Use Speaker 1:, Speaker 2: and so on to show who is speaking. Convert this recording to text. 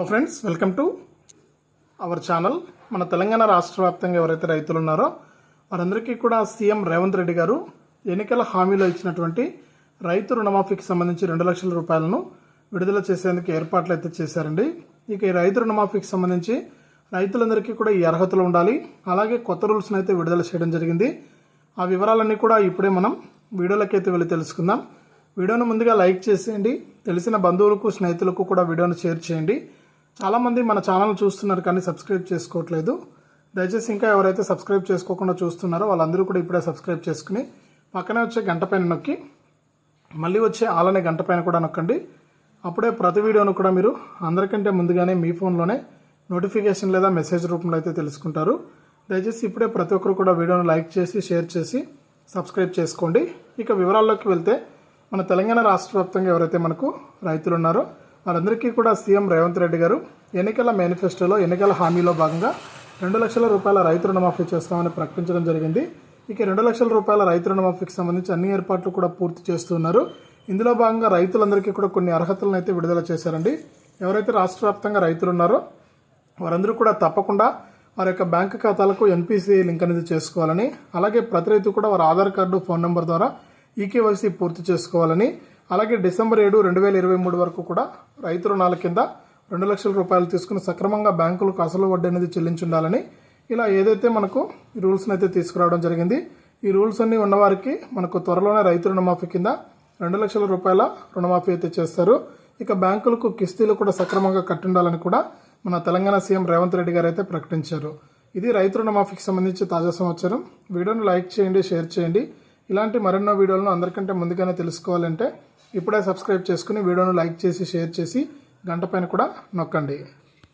Speaker 1: Friends, welcome to our channel. మన తెలంగాణ రాష్ట్ర వ్యాప్తంగా ఎవరైతే రైతులు ఉన్నారో వారందరికీ కూడా సీఎం రేవంత్ రెడ్డి గారు ఎన్నికల హామీలో ఇచ్చినటువంటి రైతు రుణమాఫీకి సంబంధించి 2 లక్షల రూపాయలను విడుదల చేసేందుకు ఏర్పాట్లు అయితే చేశారండి. ఇక ఈ రైతు రుణమాఫీకి సంబంధించి రైతులందరికీ కూడా ఈ అర్హతలు ఉండాలి. అలాగే కొత్త రూల్స్ని అయితే విడుదల చేయడం జరిగింది. ఆ వివరాలన్నీ కూడా ఇప్పుడే మనం వీడియోలోకి అయితే వెళ్ళి తెలుసుకుందాం. వీడియోను ముందుగా లైక్ చేసేయండి. తెలిసిన బంధువులకు స్నేహితులకు కూడా వీడియోను షేర్ చేయండి. చాలామంది మన ఛానల్ చూస్తున్నారు కానీ సబ్స్క్రైబ్ చేసుకోవట్లేదు. దయచేసి ఇంకా ఎవరైతే సబ్స్క్రైబ్ చేసుకోకుండా చూస్తున్నారో వాళ్ళందరూ కూడా ఇప్పుడే సబ్స్క్రైబ్ చేసుకుని పక్కనే వచ్చే గంట పైన నొక్కి మళ్ళీ వచ్చే ఆలనే గంట పైన కూడా నొక్కండి. అప్పుడే ప్రతి వీడియోను కూడా మీరు అందరికంటే ముందుగానే మీ ఫోన్లోనే నోటిఫికేషన్ లేదా మెసేజ్ రూపంలో అయితే తెలుసుకుంటారు. దయచేసి ఇప్పుడే ప్రతి ఒక్కరు కూడా వీడియోను లైక్ చేసి షేర్ చేసి సబ్స్క్రైబ్ చేసుకోండి. ఇక వివరాల్లోకి వెళ్తే మన తెలంగాణ రాష్ట్ర వ్యాప్తంగా ఎవరైతే మనకు రైతులు ఉన్నారో వారందరికీ కూడా సీఎం రేవంత్ రెడ్డి గారు ఎన్నికల మేనిఫెస్టోలో ఎన్నికల హామీలో భాగంగా 2 లక్షల రూపాయల రైతు రుణమాఫీ చేస్తామని ప్రకటించడం జరిగింది. ఇక 2 లక్షల రూపాయల రైతు రుణమాఫీకి సంబంధించి అన్ని ఏర్పాట్లు కూడా పూర్తి చేస్తున్నారు. ఇందులో భాగంగా రైతులందరికీ కూడా కొన్ని అర్హతలను అయితే విడుదల చేశారండి. ఎవరైతే రాష్ట్ర వ్యాప్తంగా రైతులు ఉన్నారో వారందరూ కూడా తప్పకుండా వారి యొక్క బ్యాంకు ఖాతాలకు ఎన్పిసిఐ లింక్ అనేది చేసుకోవాలని, అలాగే ప్రతి రైతు కూడా వారి ఆధార్ కార్డు ఫోన్ నెంబర్ ద్వారా ఈకేవైసీ పూర్తి చేసుకోవాలని, అలాగే డిసెంబర్ 7, 2023 వరకు కూడా రైతు రుణాల కింద 2 లక్షల రూపాయలు తీసుకుని సక్రమంగా బ్యాంకులకు అసలు వడ్డీ అనేది చెల్లించుండాలని, ఇలా ఏదైతే మనకు ఈ రూల్స్ని అయితే తీసుకురావడం జరిగింది. ఈ రూల్స్ అన్నీ ఉన్నవారికి మనకు త్వరలోనే రైతు రుణమాఫీ కింద 2 లక్షల రూపాయల రుణమాఫీ అయితే చేస్తారు. ఇక బ్యాంకులకు కిస్తీలు కూడా సక్రమంగా కట్టిండాలని కూడా మన తెలంగాణ సీఎం రేవంత్ రెడ్డి గారు అయితే ప్రకటించారు. ఇది రైతు రుణమాఫీకి సంబంధించి తాజా సమాచారం. వీడియోను లైక్ చేయండి, షేర్ చేయండి. ఇలాంటి మరెన్నో వీడియోలను అందరికంటే ముందుగానే తెలుసుకోవాలంటే ఇప్పుడే సబ్స్క్రైబ్ చేసుకుని వీడియోను లైక్ చేసి షేర్ చేసి గంట పైన కూడా నొక్కండి.